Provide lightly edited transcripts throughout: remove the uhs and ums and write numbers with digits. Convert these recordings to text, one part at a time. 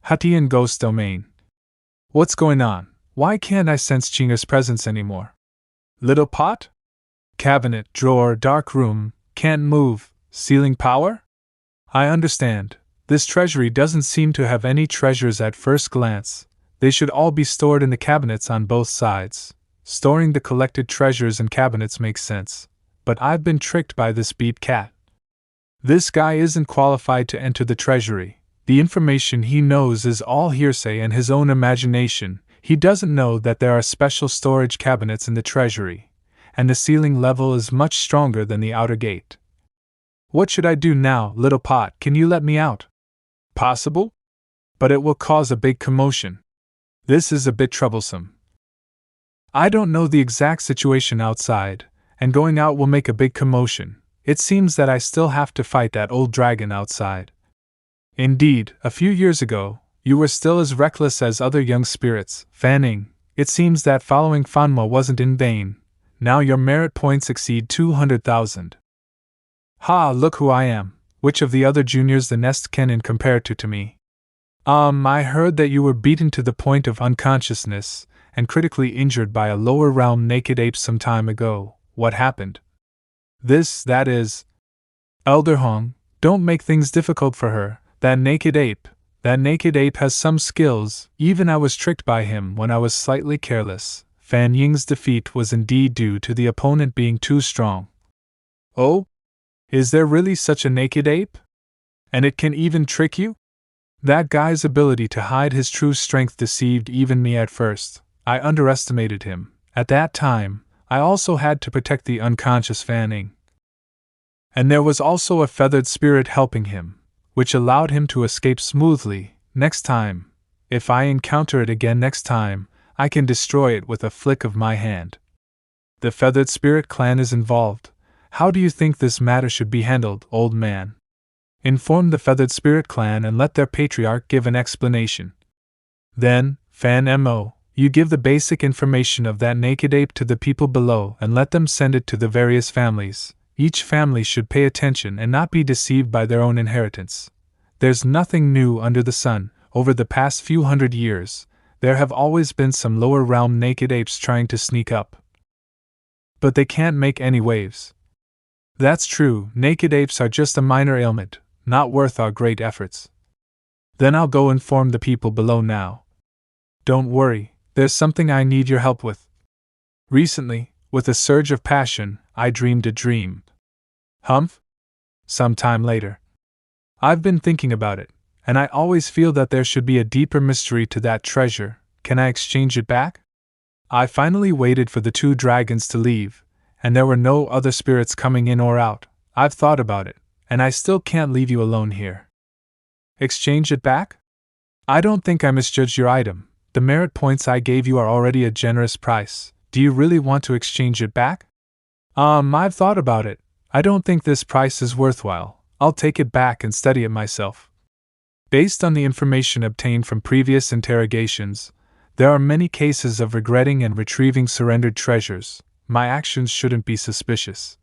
Huttian Ghost Domain. What's going on? Why can't I sense Chinga's presence anymore? Little pot? Cabinet, drawer, dark room, can't move, ceiling power? I understand. This treasury doesn't seem to have any treasures at first glance. They should all be stored in the cabinets on both sides. Storing the collected treasures in cabinets makes sense. But I've been tricked by this beat cat. This guy isn't qualified to enter the treasury. The information he knows is all hearsay and his own imagination. He doesn't know that there are special storage cabinets in the treasury, and the ceiling level is much stronger than the outer gate. What should I do now, little pot? Can you let me out? Possible? But it will cause a big commotion. This is a bit troublesome. I don't know the exact situation outside, and going out will make a big commotion. It seems that I still have to fight that old dragon outside. Indeed, a few years ago, you were still as reckless as other young spirits, Fan Ming. It seems that following Fanma wasn't in vain. Now your merit points exceed 200,000. Ha, look who I am. Which of the other juniors the nest can compare to me? I heard that you were beaten to the point of unconsciousness and critically injured by a lower realm naked ape some time ago. What happened? That is. Elder Hong, don't make things difficult for her. That naked ape has some skills. Even I was tricked by him when I was slightly careless. Fan Ying's defeat was indeed due to the opponent being too strong. Oh? Is there really such a naked ape? And it can even trick you? That guy's ability to hide his true strength deceived even me at first. I underestimated him. At that time, I also had to protect the unconscious Fan Ming. And there was also a feathered spirit helping him, which allowed him to escape smoothly. Next time, if I encounter it again next time, I can destroy it with a flick of my hand. The feathered spirit clan is involved. How do you think this matter should be handled, old man? Inform the feathered spirit clan and let their patriarch give an explanation. Then, Fan Mo, you give the basic information of that naked ape to the people below and let them send it to the various families. Each family should pay attention and not be deceived by their own inheritance. There's nothing new under the sun. Over the past few hundred years, there have always been some lower realm naked apes trying to sneak up. But they can't make any waves. That's true, naked apes are just a minor ailment, not worth our great efforts. Then I'll go inform the people below now. Don't worry, there's something I need your help with. Recently, with a surge of passion, I dreamed a dream. Humph? Some time later. I've been thinking about it, and I always feel that there should be a deeper mystery to that treasure. Can I exchange it back? I finally waited for the two dragons to leave, and there were no other spirits coming in or out. I've thought about it, and I still can't leave you alone here. Exchange it back? I don't think I misjudged your item. The merit points I gave you are already a generous price. Do you really want to exchange it back? I've thought about it. I don't think this price is worthwhile. I'll take it back and study it myself. Based on the information obtained from previous interrogations, there are many cases of regretting and retrieving surrendered treasures. My actions shouldn't be suspicious.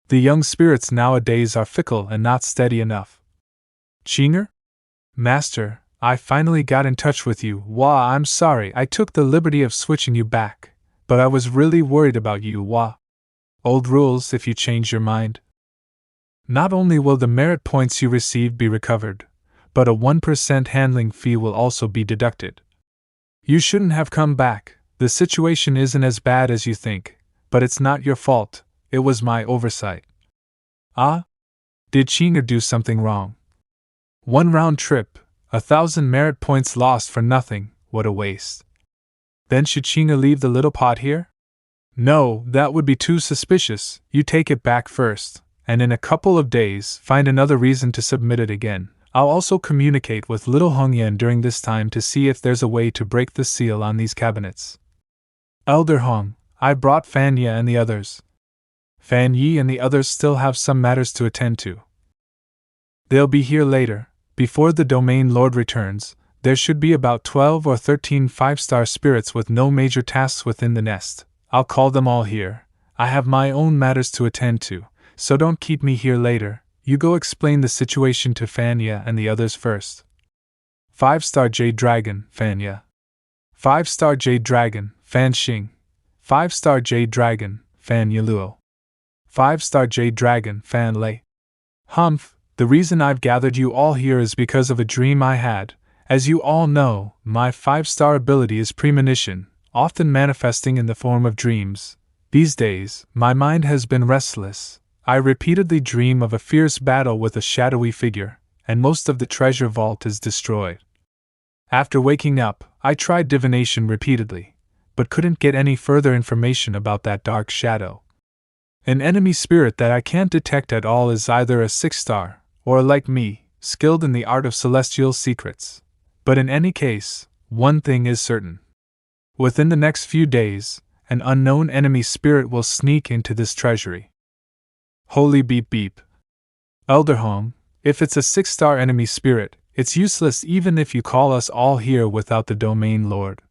The young spirits nowadays are fickle and not steady enough. Chinger? Master, I finally got in touch with you. Wah, I'm sorry I took the liberty of switching you back, but I was really worried about you. Wah. Old rules if you change your mind. Not only will the merit points you received be recovered, but a 1% handling fee will also be deducted. You shouldn't have come back. The situation isn't as bad as you think, but it's not your fault. It was my oversight. Ah? Did Chinger do something wrong? One round trip, 1,000 merit points lost for nothing. What a waste. Then should Chinger leave the little pot here? No, that would be too suspicious. You take it back first, and in a couple of days find another reason to submit it again. I'll also communicate with little Hong Yan during this time to see if there's a way to break the seal on these cabinets. Elder Hong, I brought Fan Ye and the others. Fan Yi and the others still have some matters to attend to. They'll be here later. Before the domain lord returns, there should be about 12 or 13 5-star spirits with no major tasks within the nest. I'll call them all here. I have my own matters to attend to, so don't keep me here later. You go explain the situation to Fan Ye and the others first. 5-star Jade Dragon, Fan Ya. 5-star Jade Dragon, Fan Xing. 5-star Jade Dragon, Fan Yaluo. 5-star Jade Dragon, Fan Lei. Humph, the reason I've gathered you all here is because of a dream I had. As you all know, my 5-star ability is premonition, often manifesting in the form of dreams. These days, my mind has been restless. I repeatedly dream of a fierce battle with a shadowy figure, and most of the treasure vault is destroyed. After waking up, I tried divination repeatedly, but couldn't get any further information about that dark shadow. An enemy spirit that I can't detect at all is either a 6-star, or like me, skilled in the art of celestial secrets. But in any case, one thing is certain. Within the next few days, an unknown enemy spirit will sneak into this treasury. Holy beep beep. Elderholm, if it's a 6-star enemy spirit, it's useless even if you call us all here without the domain lord.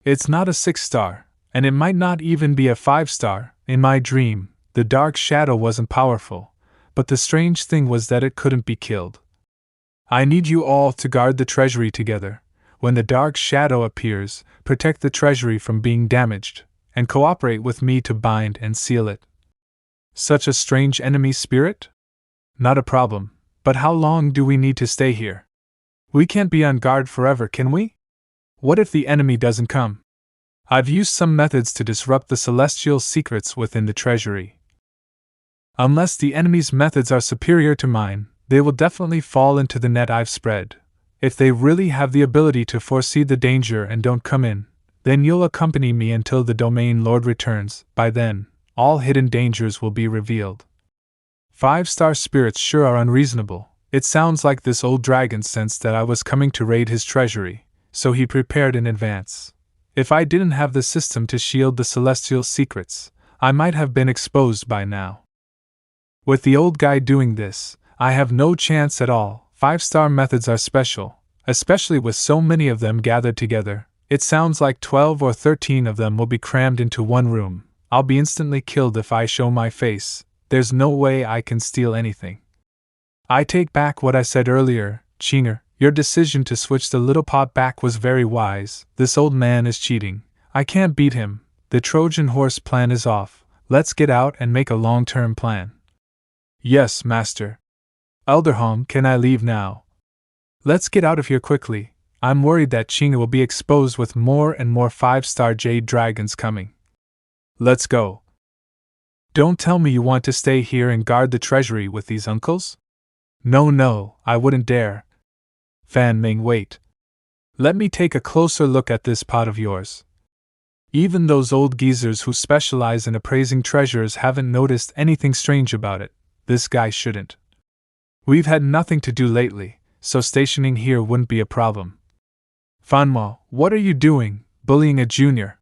It's not a 6-star, and it might not even be a 5-star. In my dream, the dark shadow wasn't powerful, but the strange thing was that it couldn't be killed. I need you all to guard the treasury together. When the dark shadow appears, protect the treasury from being damaged, and cooperate with me to bind and seal it. Such a strange enemy spirit? Not a problem, but how long do we need to stay here? We can't be on guard forever, can we? What if the enemy doesn't come? I've used some methods to disrupt the celestial secrets within the treasury. Unless the enemy's methods are superior to mine, they will definitely fall into the net I've spread. If they really have the ability to foresee the danger and don't come in, then you'll accompany me until the domain lord returns. By then, all hidden dangers will be revealed. 5-star spirits sure are unreasonable. It sounds like this old dragon sensed that I was coming to raid his treasury, so he prepared in advance. If I didn't have the system to shield the celestial secrets, I might have been exposed by now. With the old guy doing this, I have no chance at all. 5-star methods are special, especially with so many of them gathered together. It sounds like 12 or 13 of them will be crammed into one room. I'll be instantly killed if I show my face. There's no way I can steal anything. I take back what I said earlier, Chinger. Your decision to switch the little pot back was very wise. This old man is cheating. I can't beat him. The Trojan horse plan is off. Let's get out and make a long-term plan. Yes, master. Elderholm, can I leave now? Let's get out of here quickly. I'm worried that Chinger will be exposed with more and more 5-star jade dragons coming. Let's go. Don't tell me you want to stay here and guard the treasury with these uncles? No, I wouldn't dare. Fan Ming, wait. Let me take a closer look at this pot of yours. Even those old geezers who specialize in appraising treasures haven't noticed anything strange about it. This guy shouldn't. We've had nothing to do lately, so stationing here wouldn't be a problem. Fan Ming, what are you doing, bullying a junior?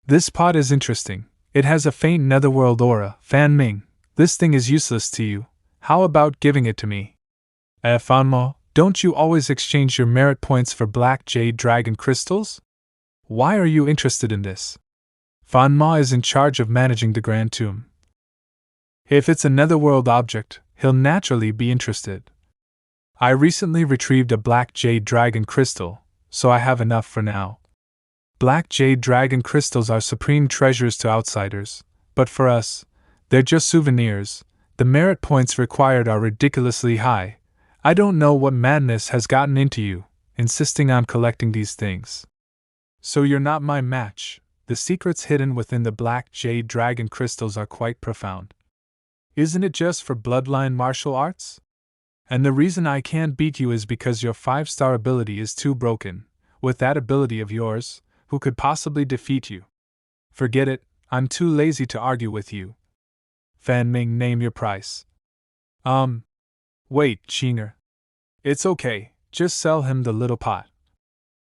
This pot is interesting. It has a faint netherworld aura. Fan Ming, this thing is useless to you. How about giving it to me? Fan Ming, don't you always exchange your merit points for black jade dragon crystals? Why are you interested in this? Fan Ming is in charge of managing the Grand Tomb. If it's a netherworld object, he'll naturally be interested. I recently retrieved a black jade dragon crystal, so I have enough for now. Black jade dragon crystals are supreme treasures to outsiders, but for us, they're just souvenirs. The merit points required are ridiculously high. I don't know what madness has gotten into you, insisting on collecting these things. So you're not my match. The secrets hidden within the black jade dragon crystals are quite profound. Isn't it just for bloodline martial arts? And the reason I can't beat you is because your 5-star ability is too broken. With that ability of yours, who could possibly defeat you? Forget it, I'm too lazy to argue with you. Fan Ming, name your price. Wait, Chinger. It's okay, just sell him the little pot.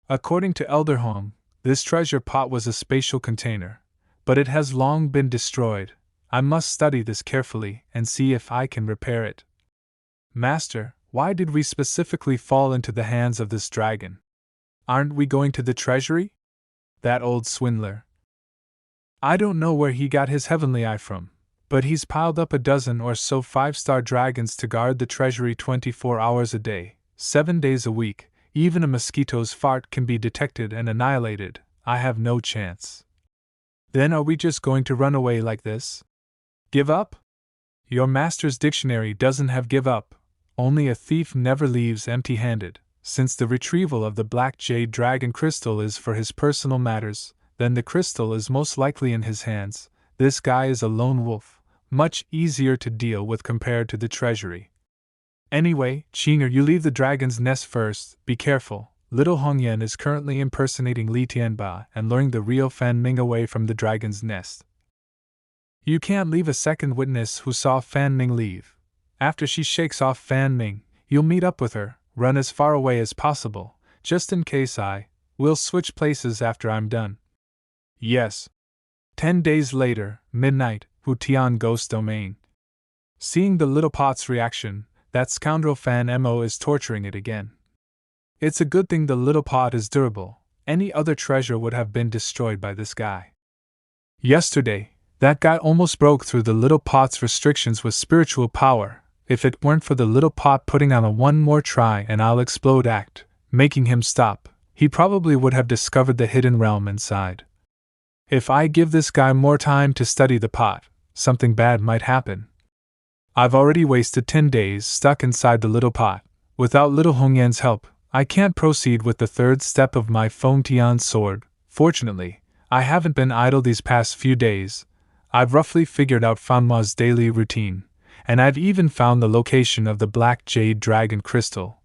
According to Elderholm, this treasure pot was a spatial container, but it has long been destroyed. I must study this carefully and see if I can repair it. Master, why did we specifically fall into the hands of this dragon? Aren't we going to the treasury? That old swindler. I don't know where he got his heavenly eye from, but he's piled up a dozen or so 5-star dragons to guard the treasury 24 hours a day, 7 days a week. Even a mosquito's fart can be detected and annihilated. I have no chance. Then are we just going to run away like this? Give up? Your master's dictionary doesn't have give up. Only a thief never leaves empty-handed. Since the retrieval of the black jade dragon crystal is for his personal matters, then the crystal is most likely in his hands. This guy is a lone wolf, much easier to deal with compared to the treasury. Anyway, Qinger, you leave the dragon's nest first. Be careful. Little Hong Yan is currently impersonating Li Tianba and luring the real Fan Ming away from the dragon's nest. You can't leave a second witness who saw Fan Ming leave. After she shakes off Fan Ming, you'll meet up with her, run as far away as possible, just in case we'll switch places after I'm done. Yes. 10 days later, midnight, Hutian Ghost Domain. Seeing the little pot's reaction, that scoundrel Fan Mo is torturing it again. It's a good thing the little pot is durable. Any other treasure would have been destroyed by this guy. Yesterday, that guy almost broke through the little pot's restrictions with spiritual power. If it weren't for the little pot putting on a one more try and I'll explode act, making him stop, he probably would have discovered the hidden realm inside. If I give this guy more time to study the pot, something bad might happen. I've already wasted 10 days stuck inside the little pot. Without little Hongyan's help, I can't proceed with the third step of my Feng Tian sword. Fortunately, I haven't been idle these past few days. I've roughly figured out Fanma's daily routine, and I've even found the location of the black jade dragon crystal.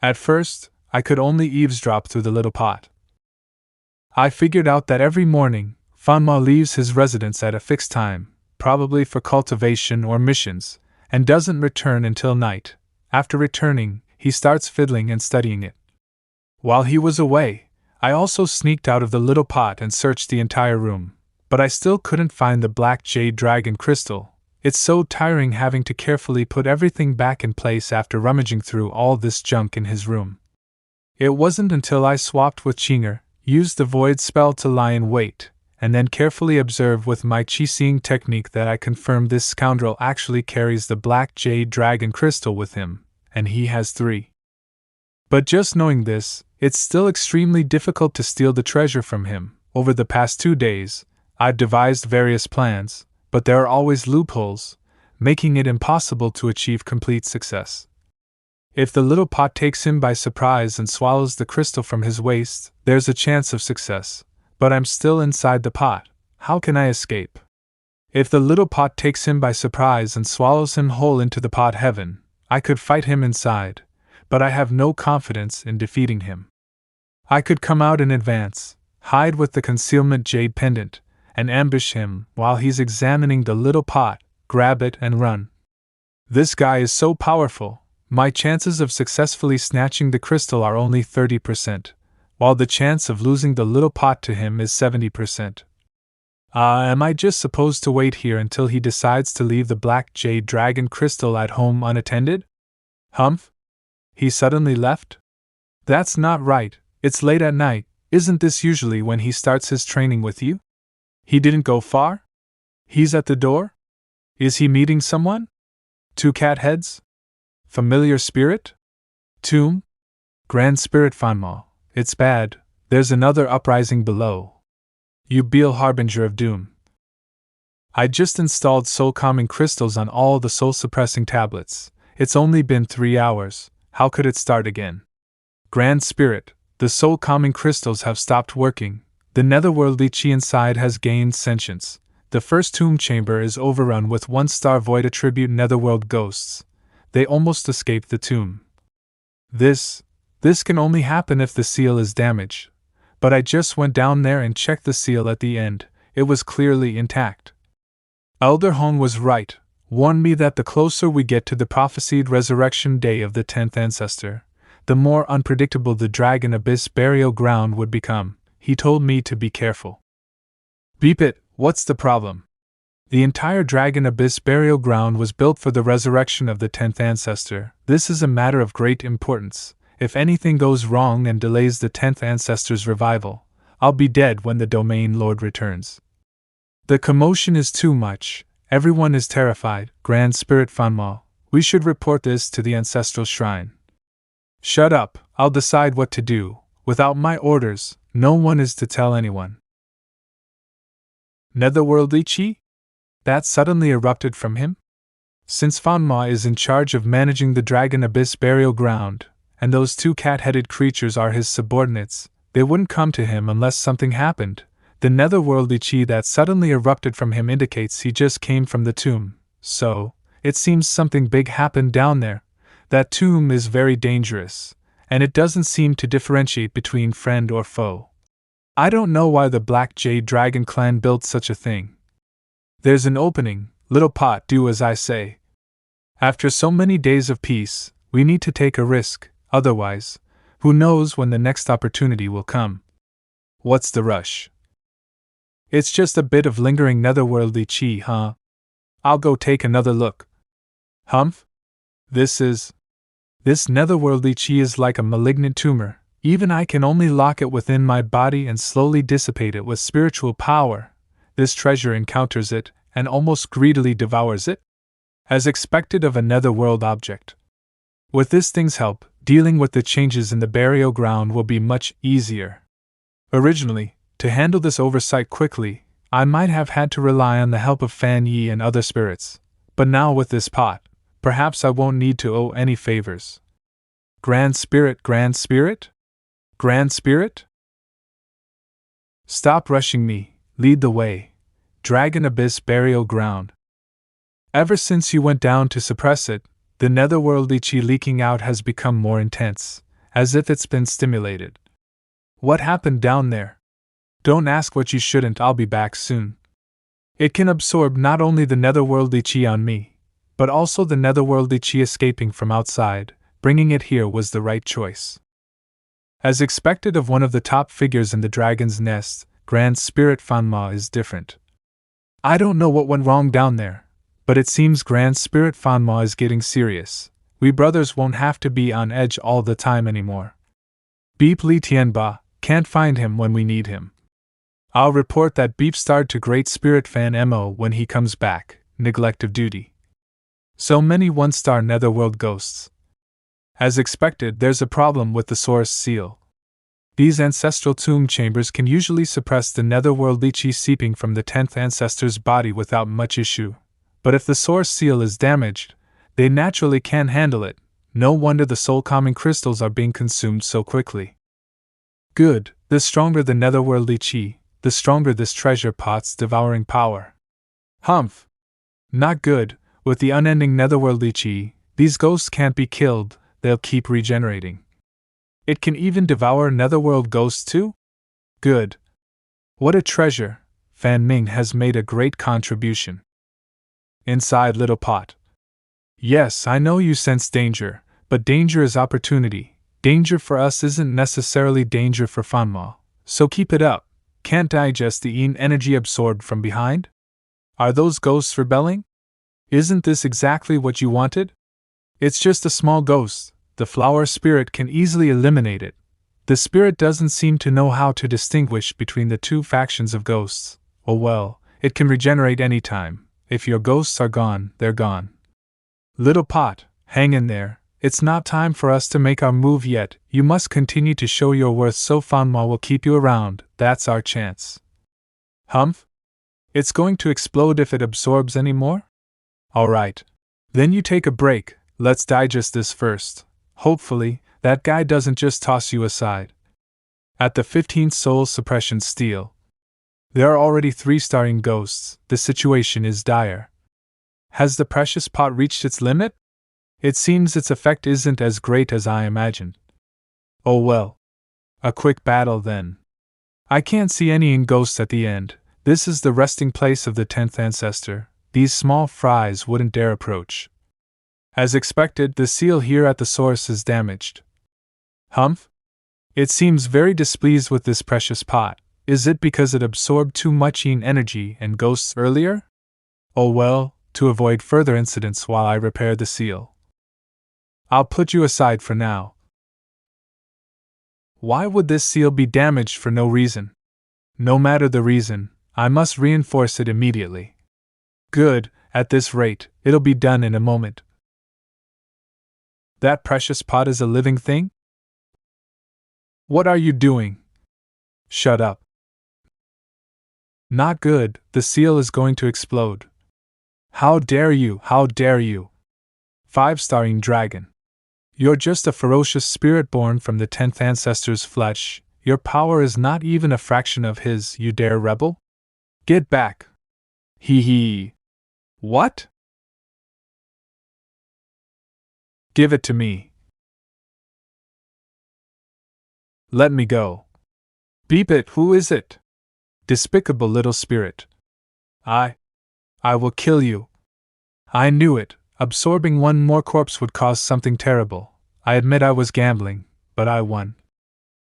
At first, I could only eavesdrop through the little pot. I figured out that every morning, Fanma leaves his residence at a fixed time, probably for cultivation or missions, and doesn't return until night. After returning, he starts fiddling and studying it. While he was away, I also sneaked out of the little pot and searched the entire room, but I still couldn't find the black jade dragon crystal. It's so tiring having to carefully put everything back in place after rummaging through all this junk in his room. It wasn't until I swapped with Qinger, used the void spell to lie in wait, and then carefully observed with my chi-seeing technique that I confirmed this scoundrel actually carries the black jade dragon crystal with him, and he has 3. But just knowing this, it's still extremely difficult to steal the treasure from him. Over the past 2 days, I've devised various plans, but there are always loopholes, making it impossible to achieve complete success. If the little pot takes him by surprise and swallows the crystal from his waist, there's a chance of success, but I'm still inside the pot. How can I escape? If the little pot takes him by surprise and swallows him whole into the pot heaven, I could fight him inside, but I have no confidence in defeating him. I could come out in advance, hide with the concealment jade pendant, and ambush him while he's examining the little pot, grab it and run. This guy is so powerful, my chances of successfully snatching the crystal are only 30%, while the chance of losing the little pot to him is 70%. Am I just supposed to wait here until he decides to leave the black jade dragon crystal at home unattended? Humph? He suddenly left? That's not right. It's late at night. Isn't this usually when he starts his training with you? He didn't go far? He's at the door? Is he meeting someone? 2 cat heads? Familiar spirit? Tomb? Grand Spirit Fanma, it's bad. There's another uprising below. You Beal Harbinger of Doom. I just installed soul-calming crystals on all the soul-suppressing tablets. It's only been 3 hours. How could it start again? Grand Spirit, the soul-calming crystals have stopped working. The netherworldly chi inside has gained sentience. The first tomb chamber is overrun with 1-star void attribute netherworld ghosts. They almost escaped the tomb. This can only happen if the seal is damaged. But I just went down there and checked the seal at the end. It was clearly intact. Elder Hong was right, warned me that the closer we get to the prophesied resurrection day of the 10th ancestor, the more unpredictable the Dragon Abyss burial ground would become. He told me to be careful. Beep it, what's the problem? The entire Dragon Abyss burial ground was built for the resurrection of the 10th ancestor. This is a matter of great importance. If anything goes wrong and delays the 10th ancestor's revival, I'll be dead when the Domain Lord returns. The commotion is too much. Everyone is terrified. Grand Spirit Fanma, we should report this to the ancestral shrine. Shut up, I'll decide what to do. Without my orders, no one is to tell anyone. Netherworldly Qi? That suddenly erupted from him? Since Fan Ming is in charge of managing the Dragon Abyss burial ground, and those two cat-headed creatures are his subordinates, they wouldn't come to him unless something happened. The netherworldly Qi that suddenly erupted from him indicates he just came from the tomb, so it seems something big happened down there. That tomb is very dangerous, and it doesn't seem to differentiate between friend or foe. I don't know why the Black Jade Dragon clan built such a thing. There's an opening, little pot, do as I say. After so many days of peace, we need to take a risk, otherwise, who knows when the next opportunity will come. What's the rush? It's just a bit of lingering netherworldly Qi, huh? I'll go take another look. Humph? This netherworldly Qi is like a malignant tumor. Even I can only lock it within my body and slowly dissipate it with spiritual power. This treasure encounters it, and almost greedily devours it, as expected of a netherworld object. With this thing's help, dealing with the changes in the burial ground will be much easier. Originally, to handle this oversight quickly, I might have had to rely on the help of Fan Yi and other spirits, but now with this pot, perhaps I won't need to owe any favors. Grand Spirit, Grand Spirit? Grand Spirit? Stop rushing me, lead the way. Dragon Abyss burial ground. Ever since you went down to suppress it, the netherworldly Qi leaking out has become more intense, as if it's been stimulated. What happened down there? Don't ask what you shouldn't, I'll be back soon. It can absorb not only the netherworldly Qi on me, but also the netherworldly Qi escaping from outside. Bringing it here was the right choice. As expected of one of the top figures in the dragon's nest, Grand Spirit Fan Ming is different. I don't know what went wrong down there, but it seems Grand Spirit Fan Ming is getting serious. We brothers won't have to be on edge all the time anymore. Beep Li Tianba, can't find him when we need him. I'll report that beep starred to Great Spirit Fan Mo when he comes back. Neglect of duty. So many one-star netherworld ghosts. As expected, there's a problem with the source seal. These ancestral tomb chambers can usually suppress the netherworldly Qi seeping from the 10th ancestor's body without much issue. But if the source seal is damaged, they naturally can't handle it. No wonder the soul-calming crystals are being consumed so quickly. Good, the stronger the netherworldly Qi, the stronger this treasure pot's devouring power. Humph! Not good, with the unending netherworldly Qi, these ghosts can't be killed, they'll keep regenerating. It can even devour netherworld ghosts too? Good. What a treasure! Fan Ming has made a great contribution. Inside little pot. Yes, I know you sense danger, but danger is opportunity. Danger for us isn't necessarily danger for Fan Ming, so keep it up. Can't digest the yin energy absorbed from behind? Are those ghosts rebelling? Isn't this exactly what you wanted? It's just a small ghost. The flower spirit can easily eliminate it. The spirit doesn't seem to know how to distinguish between the two factions of ghosts. Oh well, it can regenerate any time. If your ghosts are gone, they're gone. Little pot, hang in there. It's not time for us to make our move yet. You must continue to show your worth so Fan Ming will keep you around. That's our chance. Humph? It's going to explode if it absorbs any more? Alright. Then you take a break. Let's digest this first. Hopefully, that guy doesn't just toss you aside. At the 15th soul suppression steel. There are already 3 starring ghosts. The situation is dire. Has the precious pot reached its limit? It seems its effect isn't as great as I imagined. Oh well. A quick battle then. I can't see any ghosts at the end. This is the resting place of the 10th ancestor. These small fries wouldn't dare approach. As expected, the seal here at the source is damaged. Humph? It seems very displeased with this precious pot. Is it because it absorbed too much yin energy and ghosts earlier? Oh well, to avoid further incidents while I repair the seal. I'll put you aside for now. Why would this seal be damaged for no reason? No matter the reason, I must reinforce it immediately. Good, at this rate, it'll be done in a moment. That precious pot is a living thing? What are you doing? Shut up. Not good, the seal is going to explode. How dare you, how dare you? 5-starring dragon. You're just a ferocious spirit born from the 10th ancestor's flesh. Your power is not even a fraction of his, you dare rebel? Get back. Hee hee. What? Give it to me. Let me go. Beep it, who is it? Despicable little spirit. I will kill you. I knew it. Absorbing one more corpse would cause something terrible. I admit I was gambling, but I won.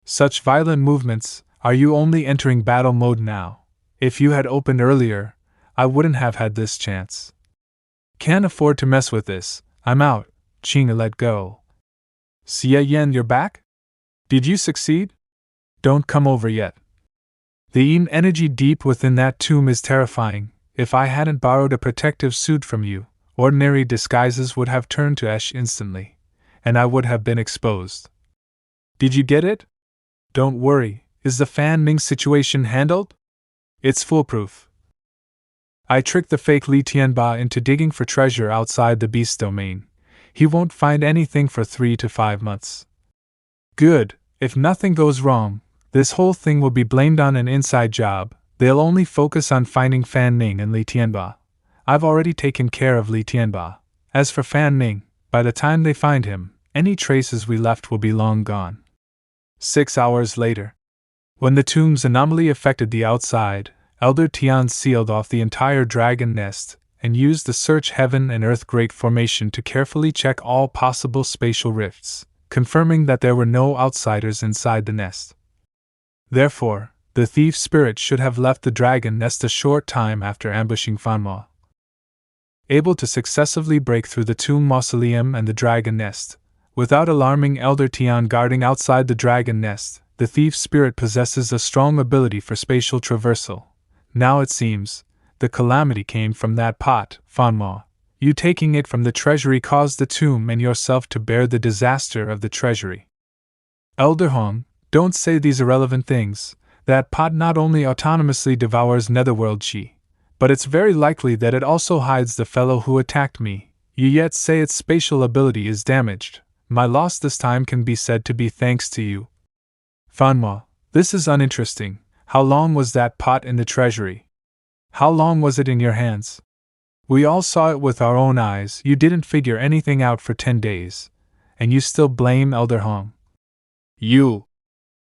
Such violent movements, are you only entering battle mode now? If you had opened earlier, I wouldn't have had this chance. Can't afford to mess with this, I'm out. Chinga, let go. Xie Yan, you're back? Did you succeed? Don't come over yet. The energy deep within that tomb is terrifying. If I hadn't borrowed a protective suit from you, ordinary disguises would have turned to ash instantly, and I would have been exposed. Did you get it? Don't worry, is the Fan Ming situation handled? It's foolproof. I tricked the fake Li Tianba into digging for treasure outside the beast domain. He won't find anything for 3 to 5 months. Good, if nothing goes wrong, this whole thing will be blamed on an inside job. They'll only focus on finding Fan Ming and Li Tianba. I've already taken care of Li Tianba. As for Fan Ming, by the time they find him, any traces we left will be long gone. 6 hours later. When the tomb's anomaly affected the outside, Elder Tian sealed off the entire dragon nest and used the Search Heaven and Earth Great formation to carefully check all possible spatial rifts, confirming that there were no outsiders inside the nest. Therefore, the thief spirit should have left the dragon nest a short time after ambushing Fan Ming. Able to successively break through the tomb mausoleum and the dragon nest, without alarming Elder Tian guarding outside the dragon nest, the thief spirit possesses a strong ability for spatial traversal. Now it seems, the calamity came from that pot, Fan Ming. You taking it from the treasury caused the tomb and yourself to bear the disaster of the treasury. Elder Hong, don't say these irrelevant things. That pot not only autonomously devours netherworld chi, but it's very likely that it also hides the fellow who attacked me. You yet say its spatial ability is damaged. My loss this time can be said to be thanks to you. Fan Ming, this is uninteresting. How long was that pot in the treasury? How long was it in your hands? We all saw it with our own eyes. You didn't figure anything out for 10 days. And you still blame Elder Hong. You.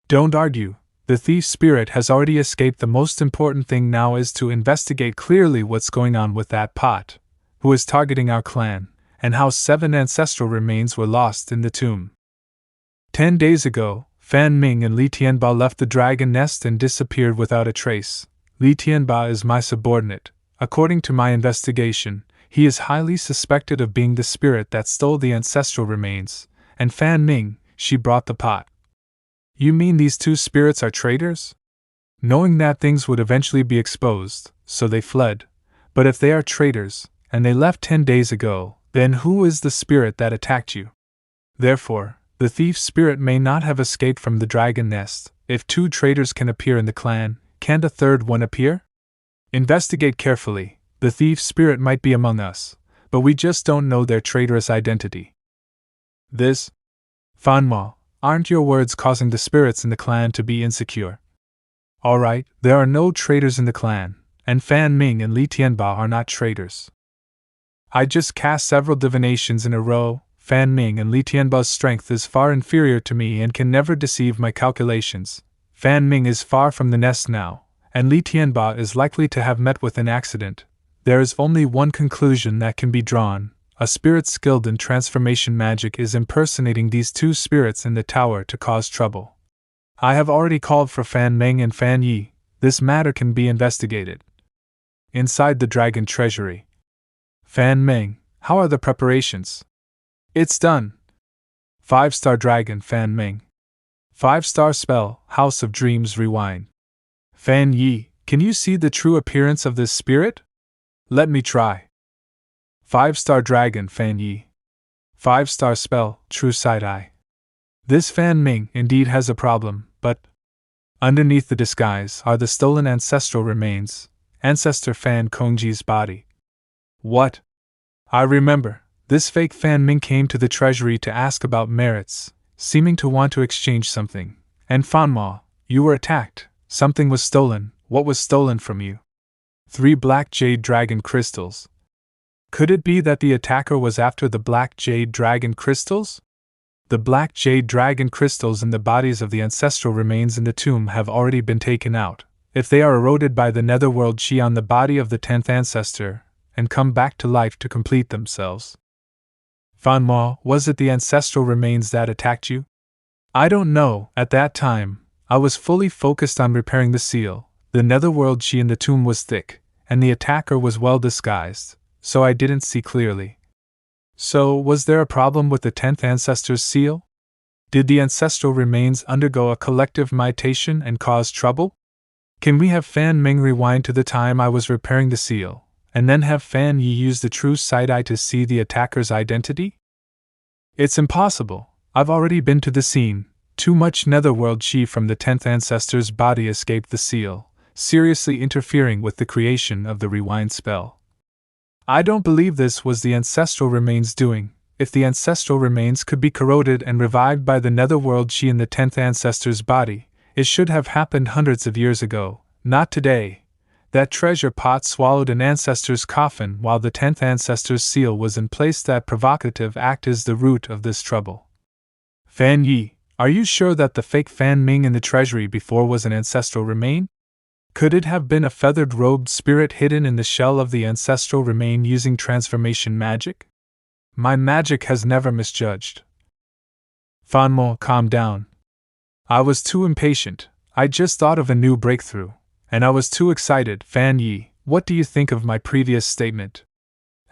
Don't argue. The thief spirit has already escaped. The most important thing now is to investigate clearly what's going on with that pot, who is targeting our clan, and how 7 ancestral remains were lost in the tomb. 10 days ago, Fan Ming and Li Tianba left the dragon nest and disappeared without a trace. Li Tianba is my subordinate. According to my investigation, he is highly suspected of being the spirit that stole the ancestral remains, and Fan Ming, she brought the pot. You mean these 2 spirits are traitors? Knowing that things would eventually be exposed, so they fled. But if they are traitors, and they left 10 days ago, then who is the spirit that attacked you? Therefore, the thief spirit may not have escaped from the dragon nest. If 2 traitors can appear in the clan, can't a third one appear? Investigate carefully. The thief spirit might be among us, but we just don't know their traitorous identity. This? Fan Ming, aren't your words causing the spirits in the clan to be insecure? Alright, there are no traitors in the clan, and Fan Ming and Li Tianba are not traitors. I just cast several divinations in a row. Fan Ming and Li Tianba's strength is far inferior to me and can never deceive my calculations. Fan Ming is far from the nest now, and Li Tianba is likely to have met with an accident. There is only one conclusion that can be drawn. A spirit skilled in transformation magic is impersonating these 2 spirits in the tower to cause trouble. I have already called for Fan Ming and Fan Yi. This matter can be investigated. Inside the dragon treasury. Fan Ming, how are the preparations? It's done. 5-star dragon Fan Ming. 5-star spell, House of Dreams Rewind. Fan Yi, can you see the true appearance of this spirit? Let me try. 5-star dragon Fan Yi. 5-star spell, true shidai. This Fan Ming indeed has a problem, but underneath the disguise are the stolen ancestral remains, Ancestor Fan Kongji's body. What? I remember, this fake Fan Ming came to the treasury to ask about merits, seeming to want to exchange something. And Fanma, you were attacked, something was stolen. What was stolen from you? 3 black jade dragon crystals. Could it be that the attacker was after the black jade dragon crystals? The black jade dragon crystals in the bodies of the ancestral remains in the tomb have already been taken out. If they are eroded by the netherworld chi on the body of the 10th ancestor, and come back to life to complete themselves. Fanma, was it the ancestral remains that attacked you? I don't know. At that time, I was fully focused on repairing the seal. The netherworld chi in the tomb was thick, and the attacker was well disguised, so I didn't see clearly. So, was there a problem with the 10th ancestor's seal? Did the ancestral remains undergo a collective mutation and cause trouble? Can we have Fan Ming rewind to the time I was repairing the seal, and then have Fan Yi use the true shidai to see the attacker's identity? It's impossible. I've already been to the scene. Too much netherworld chi from the 10th ancestor's body escaped the seal, seriously interfering with the creation of the rewind spell. I don't believe this was the ancestral remains doing. If the ancestral remains could be corroded and revived by the netherworld chi in the 10th ancestor's body, it should have happened hundreds of years ago, not today. That treasure pot swallowed an ancestor's coffin while the 10th ancestor's seal was in place. That provocative act is the root of this trouble. Fan Yi, are you sure that the fake Fan Ming in the treasury before was an ancestral remain? Could it have been a feathered robed spirit hidden in the shell of the ancestral remain using transformation magic? My magic has never misjudged. Fanmo, calm down. I was too impatient. I just thought of a new breakthrough, and I was too excited. Fan Yi, what do you think of my previous statement?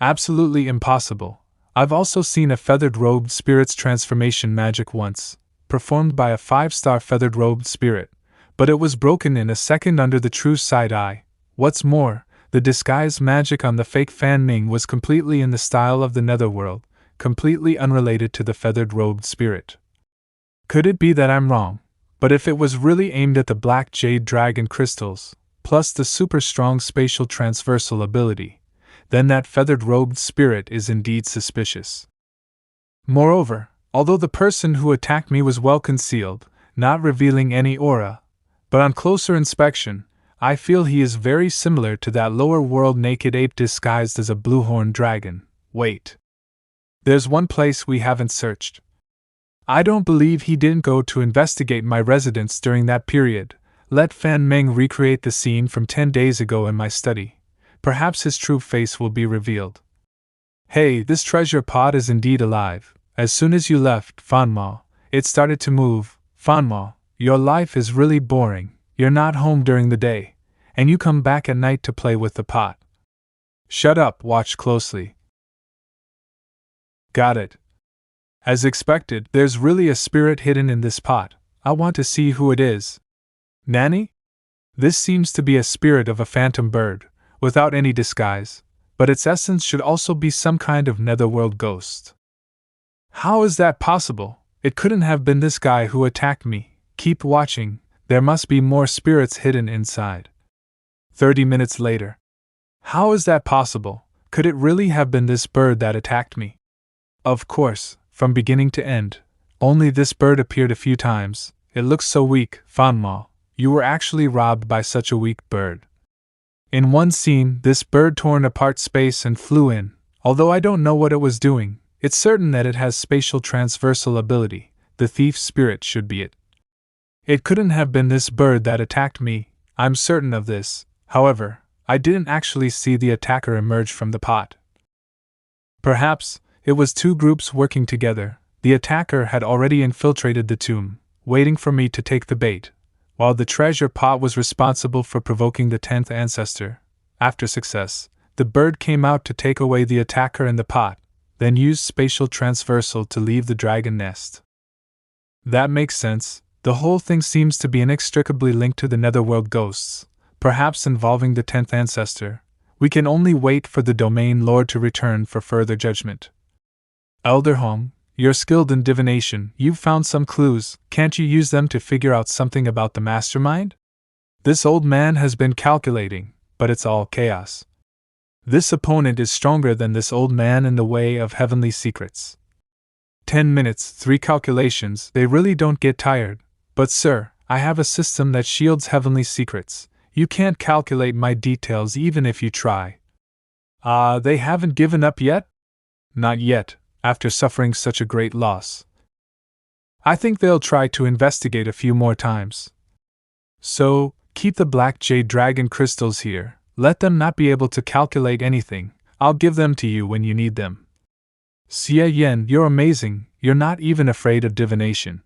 Absolutely impossible. I've also seen a feathered robed spirit's transformation magic once, performed by a 5-star feathered robed spirit, but it was broken in a second under the true shidai. What's more, the disguise magic on the fake Fan Ming was completely in the style of the netherworld, completely unrelated to the feathered robed spirit. Could it be that I'm wrong? But if it was really aimed at the black jade dragon crystals, plus the super strong spatial transversal ability, then that feathered robed spirit is indeed suspicious. Moreover, although the person who attacked me was well concealed, not revealing any aura, but on closer inspection, I feel he is very similar to that lower world naked ape disguised as a blue-horned dragon. Wait. There's one place we haven't searched. I don't believe he didn't go to investigate my residence during that period. Let Fan Ming recreate the scene from 10 days ago in my study. Perhaps his true face will be revealed. Hey, this treasure pod is indeed alive. As soon as you left, Fanma, it started to move. Fanma, your life is really boring. You're not home during the day, and you come back at night to play with the pot. Shut up, watch closely. Got it. As expected, there's really a spirit hidden in this pot. I want to see who it is. Nanny? This seems to be a spirit of a phantom bird, without any disguise, but its essence should also be some kind of netherworld ghost. How is that possible? It couldn't have been this guy who attacked me. Keep watching, there must be more spirits hidden inside. 30 minutes later. How is that possible? Could it really have been this bird that attacked me? Of course, from beginning to end, only this bird appeared a few times. It looks so weak. Fanma, you were actually robbed by such a weak bird. In one scene, this bird torn apart space and flew in. Although I don't know what it was doing, it's certain that it has spatial transversal ability. The thief's spirit should be it. It couldn't have been this bird that attacked me, I'm certain of this. However, I didn't actually see the attacker emerge from the pot. Perhaps it was two groups working together. The attacker had already infiltrated the tomb, waiting for me to take the bait, while the treasure pot was responsible for provoking the 10th ancestor. After success, the bird came out to take away the attacker in the pot, then used spatial transversal to leave the dragon nest. That makes sense. The whole thing seems to be inextricably linked to the netherworld ghosts, perhaps involving the 10th ancestor. We can only wait for the domain lord to return for further judgment. Elder Hong, you're skilled in divination, you've found some clues, can't you use them to figure out something about the mastermind? This old man has been calculating, but it's all chaos. This opponent is stronger than this old man in the way of heavenly secrets. 10 minutes, 3 calculations, they really don't get tired. But sir, I have a system that shields heavenly secrets. You can't calculate my details even if you try. They haven't given up yet? Not yet, after suffering such a great loss. I think they'll try to investigate a few more times. So, keep the black jade dragon crystals here. Let them not be able to calculate anything. I'll give them to you when you need them. Xie Yan, you're amazing, you're not even afraid of divination.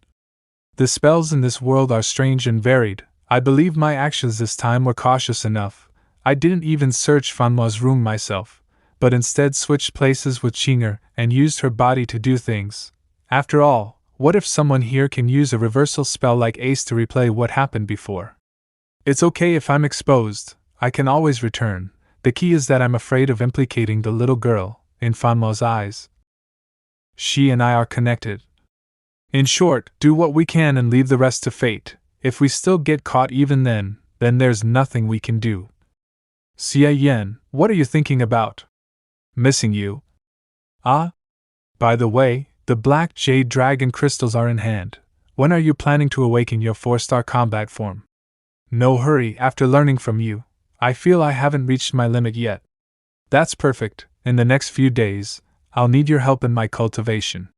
The spells in this world are strange and varied. I believe my actions this time were cautious enough. I didn't even search Fanma's room myself, but instead switched places with Qinger and used her body to do things. After all, what if someone here can use a reversal spell like Ace to replay what happened before? It's okay if I'm exposed, I can always return. The key is that I'm afraid of implicating the little girl, in Fanma's eyes. She and I are connected. In short, do what we can and leave the rest to fate. If we still get caught even then there's nothing we can do. Xie Yan, what are you thinking about? Missing you. Ah? By the way, the black jade dragon crystals are in hand. When are you planning to awaken your 4-star combat form? No hurry, after learning from you. I feel I haven't reached my limit yet. That's perfect. In the next few days, I'll need your help in my cultivation.